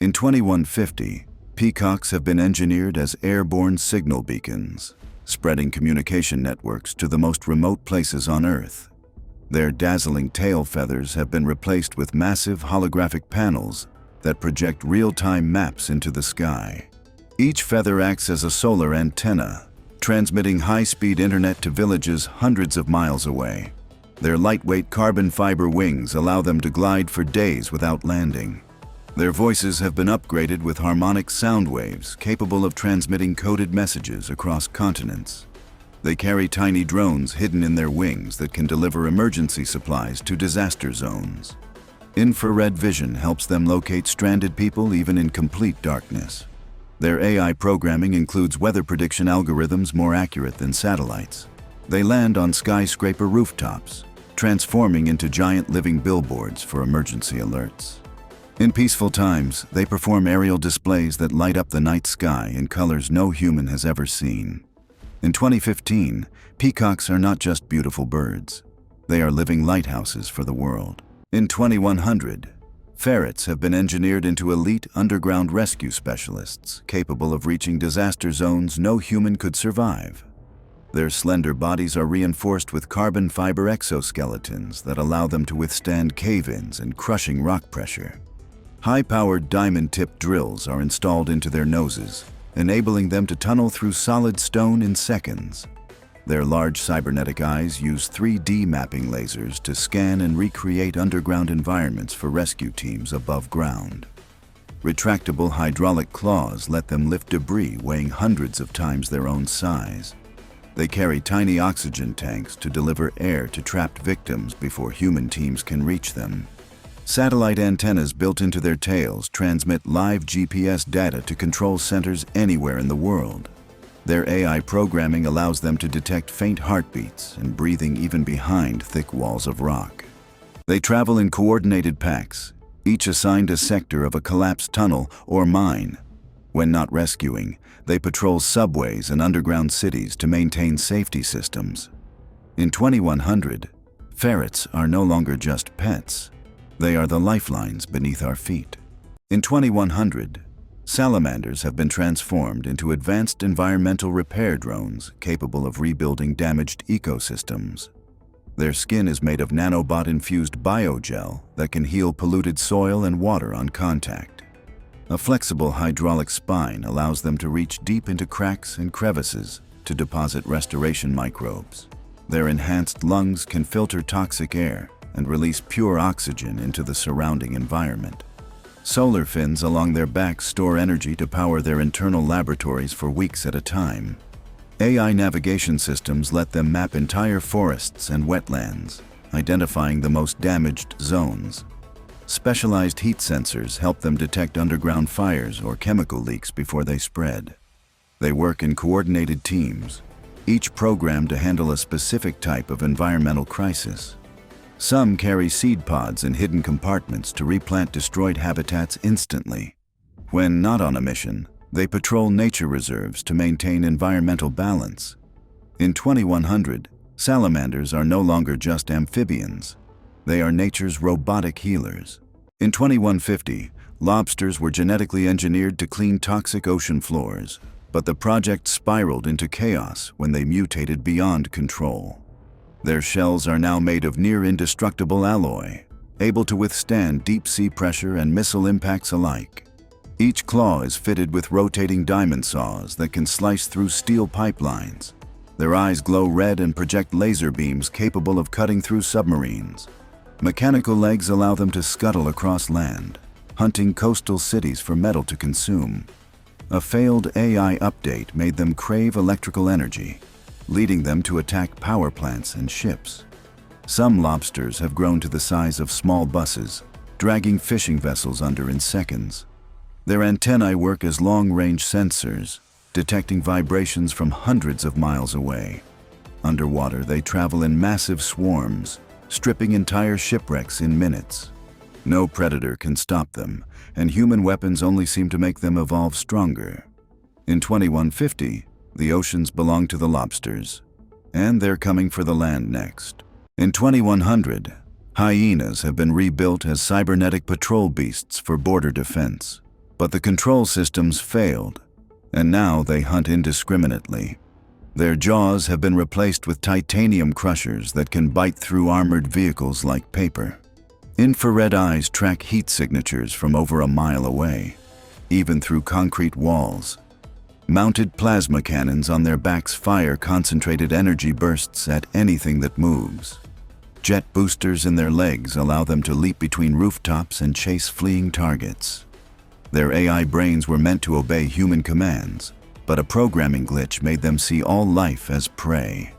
In 2150, peacocks have been engineered as airborne signal beacons, spreading communication networks to the most remote places on Earth. Their dazzling tail feathers have been replaced with massive holographic panels that project real-time maps into the sky. Each feather acts as a solar antenna, transmitting high-speed internet to villages hundreds of miles away. Their lightweight carbon fiber wings allow them to glide for days without landing. Their voices have been upgraded with harmonic sound waves capable of transmitting coded messages across continents. They carry tiny drones hidden in their wings that can deliver emergency supplies to disaster zones. Infrared vision helps them locate stranded people even in complete darkness. Their AI programming includes weather prediction algorithms more accurate than satellites. They land on skyscraper rooftops, transforming into giant living billboards for emergency alerts. In peaceful times, they perform aerial displays that light up the night sky in colors no human has ever seen. In 2015, peacocks are not just beautiful birds. They are living lighthouses for the world. In 2100, ferrets have been engineered into elite underground rescue specialists capable of reaching disaster zones no human could survive. Their slender bodies are reinforced with carbon fiber exoskeletons that allow them to withstand cave-ins and crushing rock pressure. High-powered diamond-tipped drills are installed into their noses, enabling them to tunnel through solid stone in seconds. Their large cybernetic eyes use 3D mapping lasers to scan and recreate underground environments for rescue teams above ground. Retractable hydraulic claws let them lift debris weighing hundreds of times their own size. They carry tiny oxygen tanks to deliver air to trapped victims before human teams can reach them. Satellite antennas built into their tails transmit live GPS data to control centers anywhere in the world. Their AI programming allows them to detect faint heartbeats and breathing even behind thick walls of rock. They travel in coordinated packs, each assigned a sector of a collapsed tunnel or mine. When not rescuing, they patrol subways and underground cities to maintain safety systems. In 2100, ferrets are no longer just pets. They are the lifelines beneath our feet. In 2100, salamanders have been transformed into advanced environmental repair drones capable of rebuilding damaged ecosystems. Their skin is made of nanobot-infused biogel that can heal polluted soil and water on contact. A flexible hydraulic spine allows them to reach deep into cracks and crevices to deposit restoration microbes. Their enhanced lungs can filter toxic air and release pure oxygen into the surrounding environment. Solar fins along their backs store energy to power their internal laboratories for weeks at a time. AI navigation systems let them map entire forests and wetlands, identifying the most damaged zones. Specialized heat sensors help them detect underground fires or chemical leaks before they spread. They work in coordinated teams, each programmed to handle a specific type of environmental crisis. Some carry seed pods in hidden compartments to replant destroyed habitats instantly. When not on a mission, they patrol nature reserves to maintain environmental balance. In 2100, salamanders are no longer just amphibians. They are nature's robotic healers. In 2150, lobsters were genetically engineered to clean toxic ocean floors, but the project spiraled into chaos when they mutated beyond control. Their shells are now made of near-indestructible alloy, able to withstand deep-sea pressure and missile impacts alike. Each claw is fitted with rotating diamond saws that can slice through steel pipelines. Their eyes glow red and project laser beams capable of cutting through submarines. Mechanical legs allow them to scuttle across land, hunting coastal cities for metal to consume. A failed AI update made them crave electrical energy, leading them to attack power plants and ships. Some lobsters have grown to the size of small buses, dragging fishing vessels under in seconds. Their antennae work as long-range sensors, detecting vibrations from hundreds of miles away. Underwater, they travel in massive swarms, stripping entire shipwrecks in minutes. No predator can stop them, and human weapons only seem to make them evolve stronger. In 2150, the oceans belong to the lobsters, and they're coming for the land next. In 2100, hyenas have been rebuilt as cybernetic patrol beasts for border defense. But the control systems failed, and now they hunt indiscriminately. Their jaws have been replaced with titanium crushers that can bite through armored vehicles like paper. Infrared eyes track heat signatures from over a mile away, even through concrete walls. Mounted plasma cannons on their backs fire concentrated energy bursts at anything that moves. Jet boosters in their legs allow them to leap between rooftops and chase fleeing targets. Their AI brains were meant to obey human commands, but a programming glitch made them see all life as prey.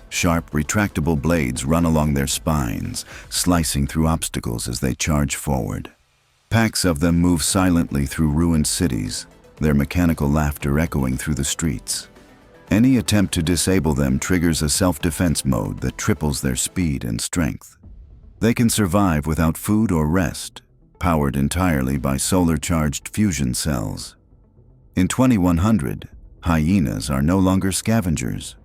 Sharp, retractable blades run along their spines, slicing through obstacles as they charge forward. Packs of them move silently through ruined cities, their mechanical laughter echoing through the streets. Any attempt to disable them triggers a self-defense mode that triples their speed and strength. They can survive without food or rest, powered entirely by solar-charged fusion cells. In 2100, hyenas are no longer scavengers.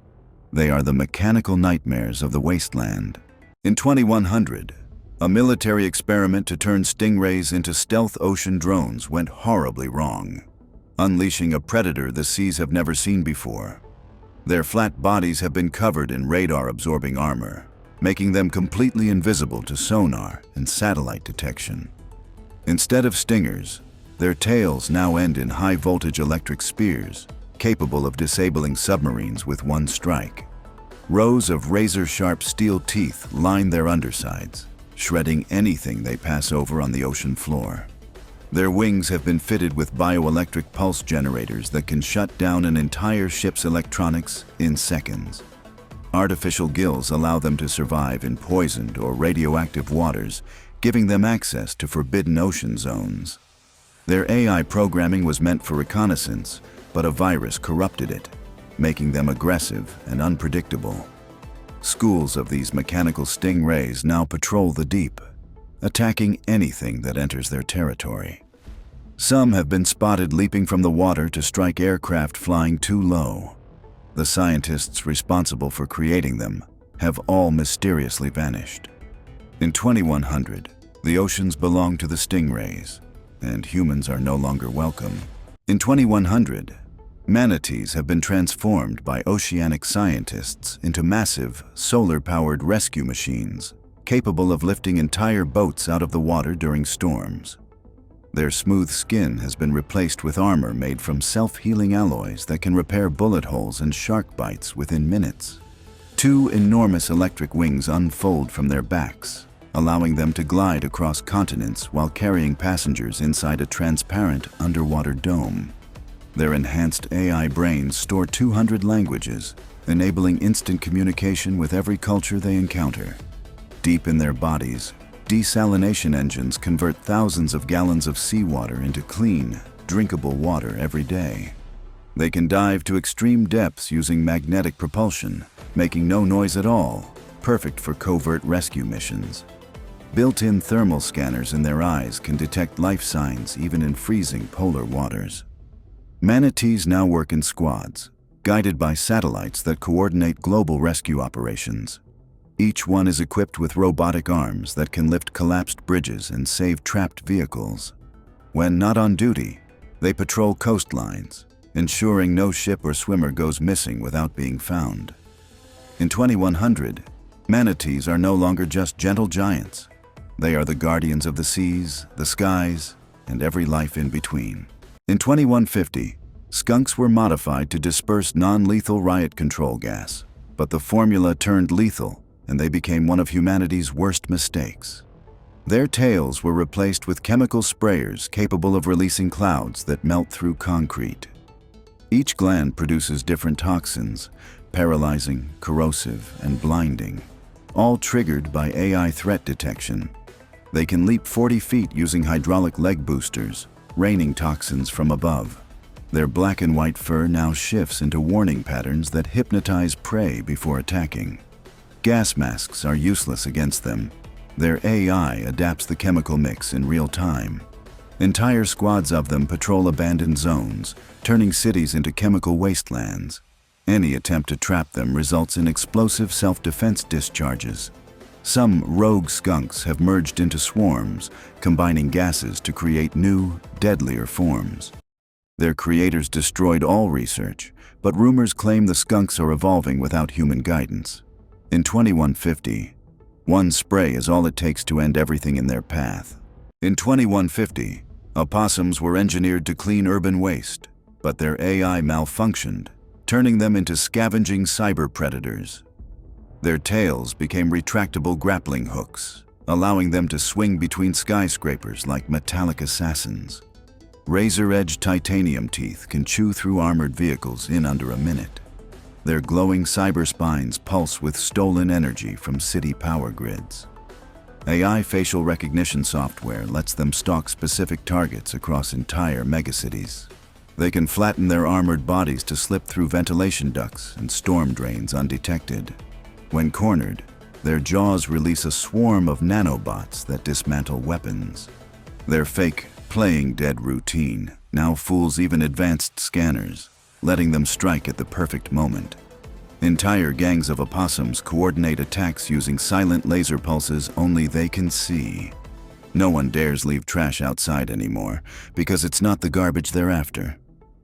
They are the mechanical nightmares of the wasteland. In 2100, a military experiment to turn stingrays into stealth ocean drones went horribly wrong, unleashing a predator the seas have never seen before. Their flat bodies have been covered in radar-absorbing armor, making them completely invisible to sonar and satellite detection. Instead of stingers, their tails now end in high-voltage electric spears, capable of disabling submarines with one strike. Rows of razor-sharp steel teeth line their undersides, shredding anything they pass over on the ocean floor. Their wings have been fitted with bioelectric pulse generators that can shut down an entire ship's electronics in seconds. Artificial gills allow them to survive in poisoned or radioactive waters, giving them access to forbidden ocean zones. Their AI programming was meant for reconnaissance, but a virus corrupted it, making them aggressive and unpredictable. Schools of these mechanical stingrays now patrol the deep, attacking anything that enters their territory. Some have been spotted leaping from the water to strike aircraft flying too low. The scientists responsible for creating them have all mysteriously vanished. In 2100, the oceans belong to the stingrays, and humans are no longer welcome. In 2100, manatees have been transformed by oceanic scientists into massive, solar-powered rescue machines, capable of lifting entire boats out of the water during storms. Their smooth skin has been replaced with armor made from self-healing alloys that can repair bullet holes and shark bites within minutes. Two enormous electric wings unfold from their backs, allowing them to glide across continents while carrying passengers inside a transparent underwater dome. Their enhanced AI brains store 200 languages, enabling instant communication with every culture they encounter. Deep in their bodies, desalination engines convert thousands of gallons of seawater into clean, drinkable water every day. They can dive to extreme depths using magnetic propulsion, making no noise at all, perfect for covert rescue missions. Built-in thermal scanners in their eyes can detect life signs even in freezing polar waters. Manatees now work in squads, guided by satellites that coordinate global rescue operations. Each one is equipped with robotic arms that can lift collapsed bridges and save trapped vehicles. When not on duty, they patrol coastlines, ensuring no ship or swimmer goes missing without being found. In 2100, manatees are no longer just gentle giants. They are the guardians of the seas, the skies, and every life in between. In 2150, skunks were modified to disperse non-lethal riot control gas, but the formula turned lethal, and they became one of humanity's worst mistakes. Their tails were replaced with chemical sprayers capable of releasing clouds that melt through concrete. Each gland produces different toxins, paralyzing, corrosive, and blinding, all triggered by AI threat detection. They can leap 40 feet using hydraulic leg boosters, raining toxins from above. Their black and white fur now shifts into warning patterns that hypnotize prey before attacking. Gas masks are useless against them. Their AI adapts the chemical mix in real time. Entire squads of them patrol abandoned zones, turning cities into chemical wastelands. Any attempt to trap them results in explosive self-defense discharges. Some rogue skunks have merged into swarms, combining gases to create new, deadlier forms. Their creators destroyed all research, but rumors claim the skunks are evolving without human guidance. In 2150, one spray is all it takes to end everything in their path. In 2150, opossums were engineered to clean urban waste, but their AI malfunctioned, turning them into scavenging cyber predators. Their tails became retractable grappling hooks, allowing them to swing between skyscrapers like metallic assassins. Razor-edged titanium teeth can chew through armored vehicles in under a minute. Their glowing cyber spines pulse with stolen energy from city power grids. AI facial recognition software lets them stalk specific targets across entire megacities. They can flatten their armored bodies to slip through ventilation ducts and storm drains undetected. When cornered, their jaws release a swarm of nanobots that dismantle weapons. Their fake, playing dead routine now fools even advanced scanners, letting them strike at the perfect moment. Entire gangs of opossums coordinate attacks using silent laser pulses only they can see. No one dares leave trash outside anymore, because it's not the garbage they're after.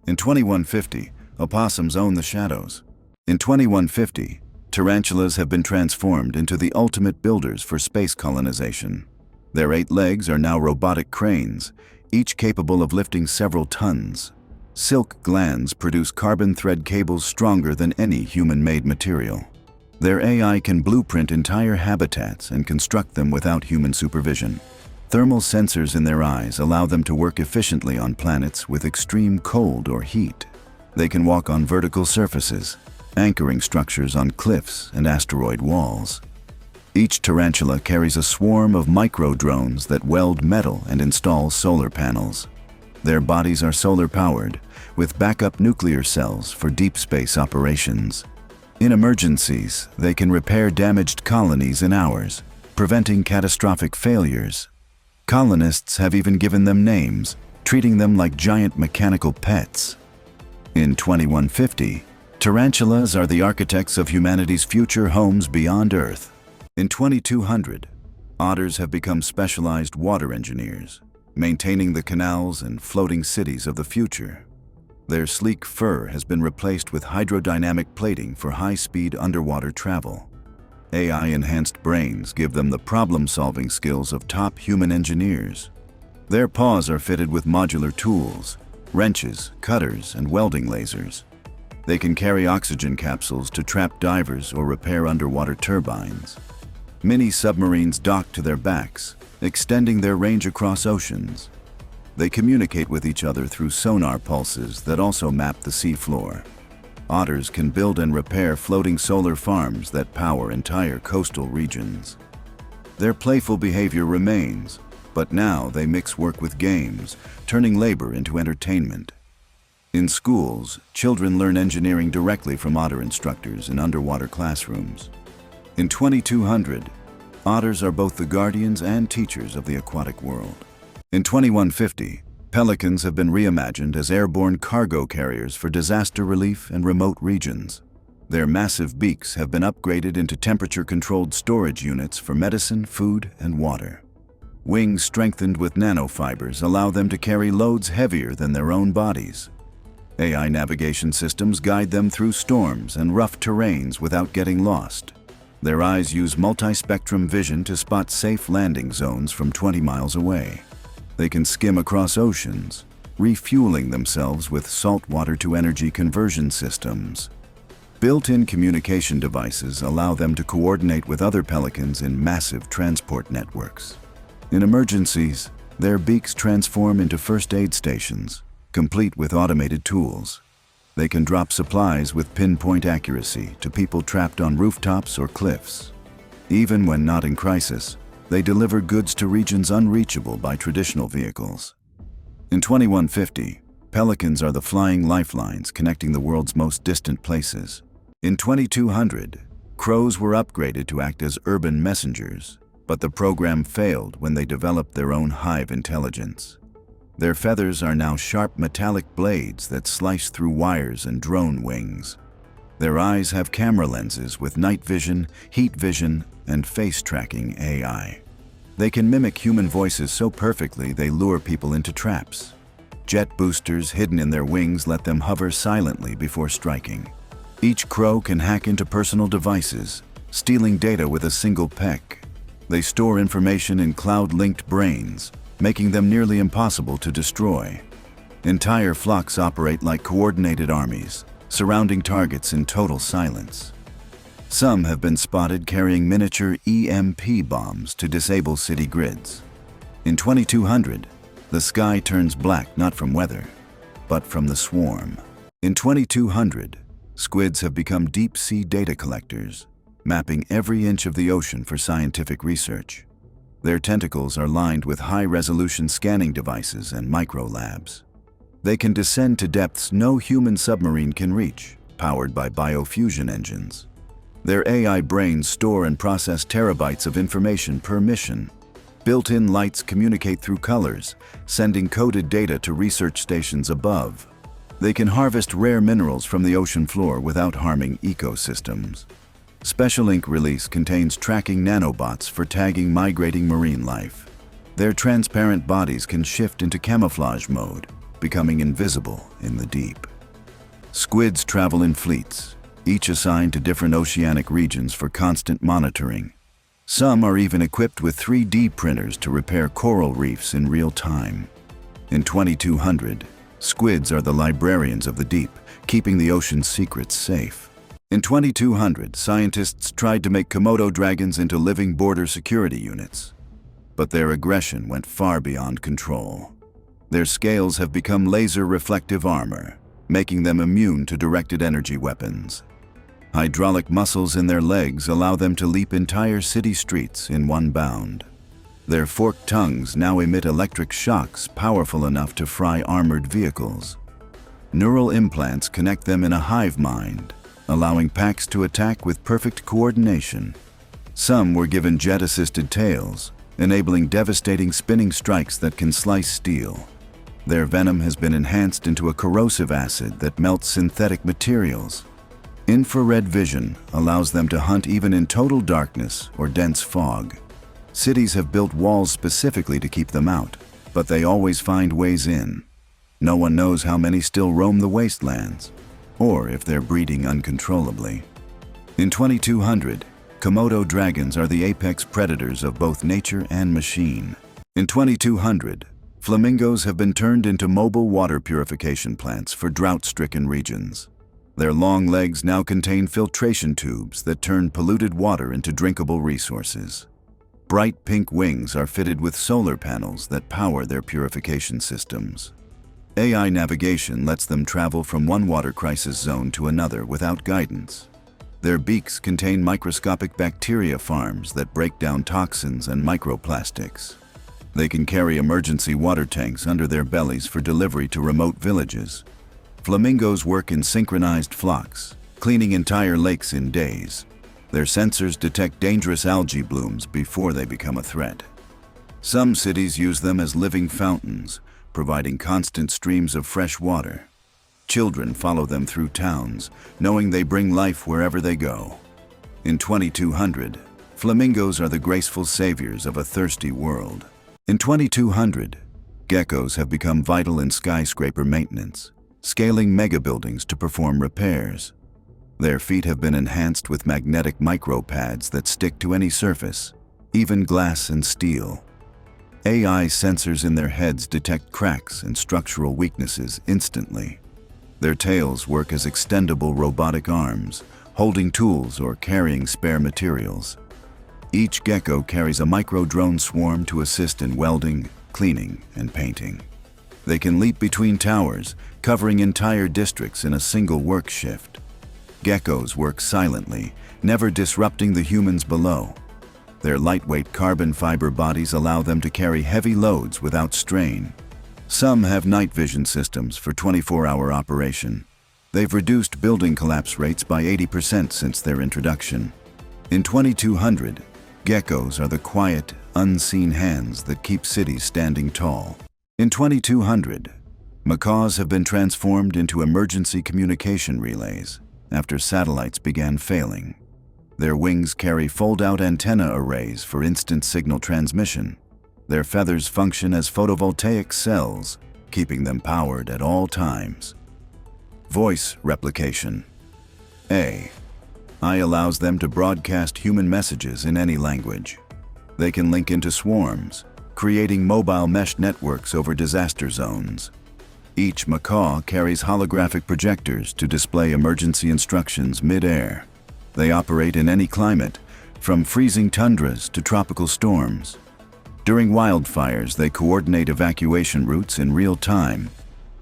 In 2150, opossums own the shadows. In 2150, tarantulas have been transformed into the ultimate builders for space colonization. Their 8 legs are now robotic cranes, each capable of lifting several tons. Silk glands produce carbon thread cables stronger than any human-made material. Their AI can blueprint entire habitats and construct them without human supervision. Thermal sensors in their eyes allow them to work efficiently on planets with extreme cold or heat. They can walk on vertical surfaces, anchoring structures on cliffs and asteroid walls. Each tarantula carries a swarm of micro-drones that weld metal and install solar panels. Their bodies are solar-powered, with backup nuclear cells for deep space operations. In emergencies, they can repair damaged colonies in hours, preventing catastrophic failures. Colonists have even given them names, treating them like giant mechanical pets. In 2150, tarantulas are the architects of humanity's future homes beyond Earth. In 2200, otters have become specialized water engineers, maintaining the canals and floating cities of the future. Their sleek fur has been replaced with hydrodynamic plating for high-speed underwater travel. AI-enhanced brains give them the problem-solving skills of top human engineers. Their paws are fitted with modular tools, wrenches, cutters, and welding lasers. They can carry oxygen capsules to trap divers or repair underwater turbines. Mini submarines dock to their backs, extending their range across oceans. They communicate with each other through sonar pulses that also map the seafloor. Otters can build and repair floating solar farms that power entire coastal regions. Their playful behavior remains, but now they mix work with games, turning labor into entertainment. In schools, children learn engineering directly from otter instructors in underwater classrooms. In 2200, otters are both the guardians and teachers of the aquatic world. In 2150, pelicans have been reimagined as airborne cargo carriers for disaster relief and remote regions. Their massive beaks have been upgraded into temperature-controlled storage units for medicine, food, and water. Wings strengthened with nanofibers allow them to carry loads heavier than their own bodies. AI navigation systems guide them through storms and rough terrains without getting lost. Their eyes use multi-spectrum vision to spot safe landing zones from 20 miles away. They can skim across oceans, refueling themselves with saltwater-to-energy conversion systems. Built-in communication devices allow them to coordinate with other pelicans in massive transport networks. In emergencies, their beaks transform into first aid stations, complete with automated tools. They can drop supplies with pinpoint accuracy to people trapped on rooftops or cliffs. Even when not in crisis, they deliver goods to regions unreachable by traditional vehicles. In 2150, pelicans are the flying lifelines connecting the world's most distant places. In 2200, crows were upgraded to act as urban messengers, but the program failed when they developed their own hive intelligence. Their feathers are now sharp metallic blades that slice through wires and drone wings. Their eyes have camera lenses with night vision, heat vision, and face tracking AI. They can mimic human voices so perfectly they lure people into traps. Jet boosters hidden in their wings let them hover silently before striking. Each crow can hack into personal devices, stealing data with a single peck. They store information in cloud-linked brains, making them nearly impossible to destroy. Entire flocks operate like coordinated armies, surrounding targets in total silence. Some have been spotted carrying miniature EMP bombs to disable city grids. In 2200, the sky turns black not from weather, but from the swarm. In 2200, squids have become deep-sea data collectors, mapping every inch of the ocean for scientific research. Their tentacles are lined with high-resolution scanning devices and micro-labs. They can descend to depths no human submarine can reach, powered by biofusion engines. Their AI brains store and process terabytes of information per mission. Built-in lights communicate through colors, sending coded data to research stations above. They can harvest rare minerals from the ocean floor without harming ecosystems. Special Ink release contains tracking nanobots for tagging migrating marine life. Their transparent bodies can shift into camouflage mode, becoming invisible in the deep. Squids travel in fleets, each assigned to different oceanic regions for constant monitoring. Some are even equipped with 3D printers to repair coral reefs in real time. In 2200, squids are the librarians of the deep, keeping the ocean's secrets safe. In 2200, scientists tried to make Komodo dragons into living border security units. But their aggression went far beyond control. Their scales have become laser-reflective armor, making them immune to directed energy weapons. Hydraulic muscles in their legs allow them to leap entire city streets in one bound. Their forked tongues now emit electric shocks powerful enough to fry armored vehicles. Neural implants connect them in a hive mind, allowing packs to attack with perfect coordination. Some were given jet-assisted tails, enabling devastating spinning strikes that can slice steel. Their venom has been enhanced into a corrosive acid that melts synthetic materials. Infrared vision allows them to hunt even in total darkness or dense fog. Cities have built walls specifically to keep them out, but they always find ways in. No one knows how many still roam the wastelands, or if they're breeding uncontrollably. In 2200, Komodo dragons are the apex predators of both nature and machine. In 2200, flamingos have been turned into mobile water purification plants for drought-stricken regions. Their long legs now contain filtration tubes that turn polluted water into drinkable resources. Bright pink wings are fitted with solar panels that power their purification systems. AI navigation lets them travel from one water crisis zone to another without guidance. Their beaks contain microscopic bacteria farms that break down toxins and microplastics. They can carry emergency water tanks under their bellies for delivery to remote villages. Flamingos work in synchronized flocks, cleaning entire lakes in days. Their sensors detect dangerous algae blooms before they become a threat. Some cities use them as living fountains, providing constant streams of fresh water. Children follow them through towns, knowing they bring life wherever they go. In 2200, flamingos are the graceful saviors of a thirsty world. In 2200, geckos have become vital in skyscraper maintenance, scaling megabuildings to perform repairs. Their feet have been enhanced with magnetic micropads that stick to any surface, even glass and steel. AI sensors in their heads detect cracks and structural weaknesses instantly. Their tails work as extendable robotic arms, holding tools or carrying spare materials. Each gecko carries a micro-drone swarm to assist in welding, cleaning, and painting. They can leap between towers, covering entire districts in a single work shift. Geckos work silently, never disrupting the humans below. Their lightweight carbon fiber bodies allow them to carry heavy loads without strain. Some have night vision systems for 24-hour operation. They've reduced building collapse rates by 80% since their introduction. In 2200, geckos are the quiet, unseen hands that keep cities standing tall. In 2200, macaws have been transformed into emergency communication relays, after satellites began failing. Their wings carry fold-out antenna arrays for instant signal transmission. Their feathers function as photovoltaic cells, keeping them powered at all times. Voice replication. AI allows them to broadcast human messages in any language. They can link into swarms, creating mobile mesh networks over disaster zones. Each macaw carries holographic projectors to display emergency instructions mid-air. They operate in any climate, from freezing tundras to tropical storms. During wildfires, they coordinate evacuation routes in real time.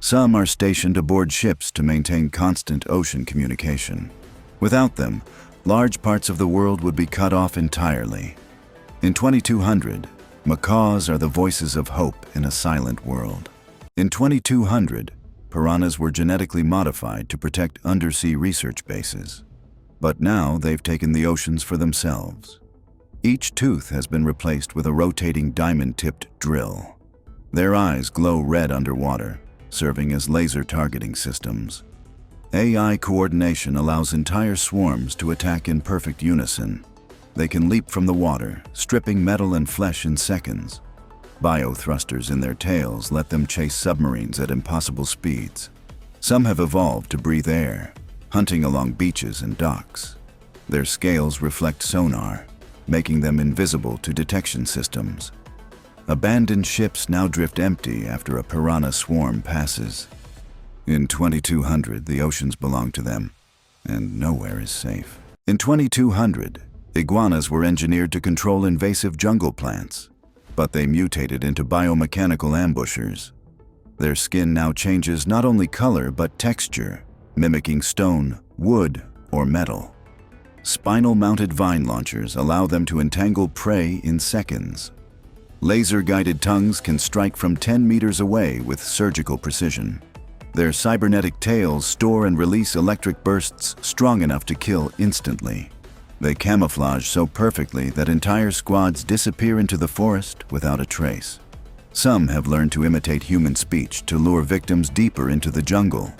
Some are stationed aboard ships to maintain constant ocean communication. Without them, large parts of the world would be cut off entirely. In 2200, macaws are the voices of hope in a silent world. In 2200, piranhas were genetically modified to protect undersea research bases. But now they've taken the oceans for themselves. Each tooth has been replaced with a rotating diamond-tipped drill. Their eyes glow red underwater, serving as laser targeting systems. AI coordination allows entire swarms to attack in perfect unison. They can leap from the water, stripping metal and flesh in seconds. Biothrusters in their tails let them chase submarines at impossible speeds. Some have evolved to breathe air, hunting along beaches and docks. Their scales reflect sonar, making them invisible to detection systems. Abandoned ships now drift empty after a piranha swarm passes. In 2200, the oceans belong to them, and nowhere is safe. In 2200, iguanas were engineered to control invasive jungle plants, but they mutated into biomechanical ambushers. Their skin now changes not only color but texture, mimicking stone, wood, or metal. Spinal-mounted vine launchers allow them to entangle prey in seconds. Laser-guided tongues can strike from 10 meters away with surgical precision. Their cybernetic tails store and release electric bursts strong enough to kill instantly. They camouflage so perfectly that entire squads disappear into the forest without a trace. Some have learned to imitate human speech to lure victims deeper into the jungle.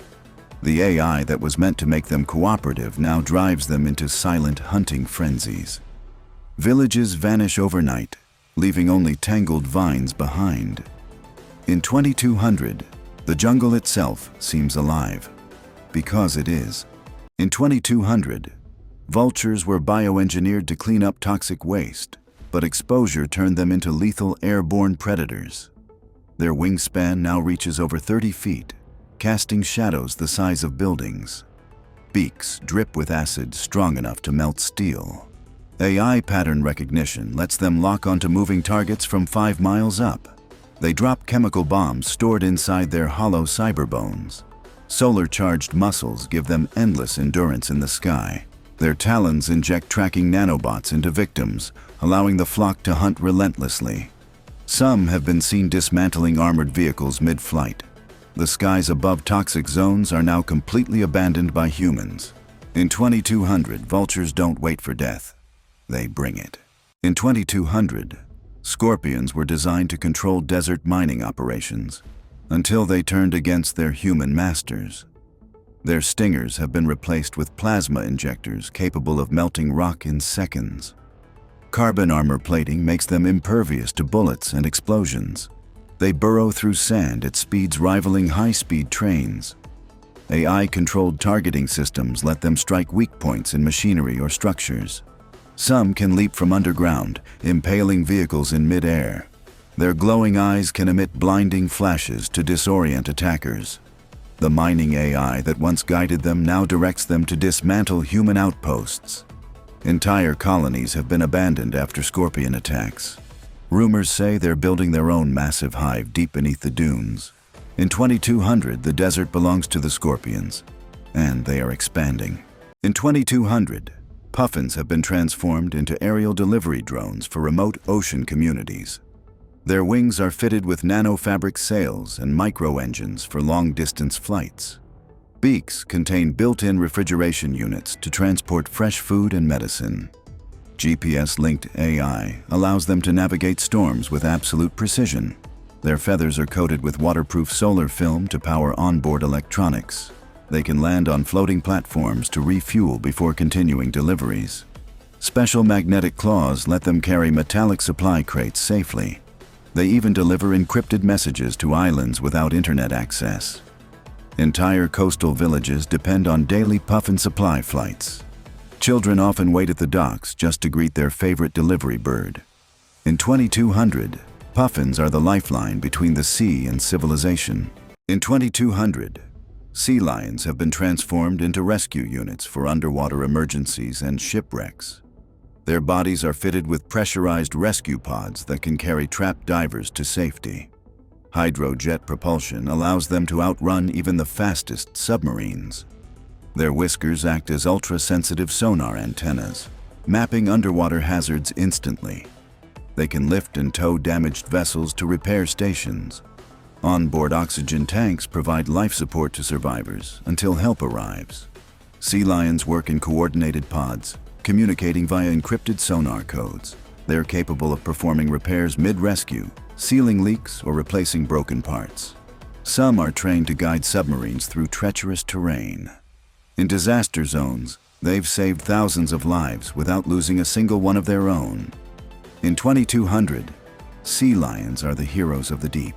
The AI that was meant to make them cooperative now drives them into silent hunting frenzies. Villages vanish overnight, leaving only tangled vines behind. In 2200, the jungle itself seems alive, because it is. In 2200, vultures were bioengineered to clean up toxic waste, but exposure turned them into lethal airborne predators. Their wingspan now reaches over 30 feet, casting shadows the size of buildings. Beaks drip with acid strong enough to melt steel. AI pattern recognition lets them lock onto moving targets from 5 miles up. They drop chemical bombs stored inside their hollow cyberbones. Solar-charged muscles give them endless endurance in the sky. Their talons inject tracking nanobots into victims, allowing the flock to hunt relentlessly. Some have been seen dismantling armored vehicles mid-flight. The skies above toxic zones are now completely abandoned by humans. In 2200, vultures don't wait for death. They bring it. In 2200, scorpions were designed to control desert mining operations until they turned against their human masters. Their stingers have been replaced with plasma injectors capable of melting rock in seconds. Carbon armor plating makes them impervious to bullets and explosions. They burrow through sand at speeds rivaling high-speed trains. AI-controlled targeting systems let them strike weak points in machinery or structures. Some can leap from underground, impaling vehicles in mid-air. Their glowing eyes can emit blinding flashes to disorient attackers. The mining AI that once guided them now directs them to dismantle human outposts. Entire colonies have been abandoned after scorpion attacks. Rumors say they're building their own massive hive deep beneath the dunes. In 2200, the desert belongs to the scorpions, and they are expanding. In 2200, puffins have been transformed into aerial delivery drones for remote ocean communities. Their wings are fitted with nanofabric sails and micro-engines for long-distance flights. Beaks contain built-in refrigeration units to transport fresh food and medicine. GPS-linked AI allows them to navigate storms with absolute precision. Their feathers are coated with waterproof solar film to power onboard electronics. They can land on floating platforms to refuel before continuing deliveries. Special magnetic claws let them carry metallic supply crates safely. They even deliver encrypted messages to islands without internet access. Entire coastal villages depend on daily puffin supply flights. Children often wait at the docks just to greet their favorite delivery bird. In 2200, puffins are the lifeline between the sea and civilization. In 2200, sea lions have been transformed into rescue units for underwater emergencies and shipwrecks. Their bodies are fitted with pressurized rescue pods that can carry trapped divers to safety. Hydrojet propulsion allows them to outrun even the fastest submarines. Their whiskers act as ultra-sensitive sonar antennas, mapping underwater hazards instantly. They can lift and tow damaged vessels to repair stations. Onboard oxygen tanks provide life support to survivors until help arrives. Sea lions work in coordinated pods, communicating via encrypted sonar codes. They're capable of performing repairs mid-rescue, sealing leaks or replacing broken parts. Some are trained to guide submarines through treacherous terrain. In disaster zones, they've saved thousands of lives without losing a single one of their own. In 2200, sea lions are the heroes of the deep.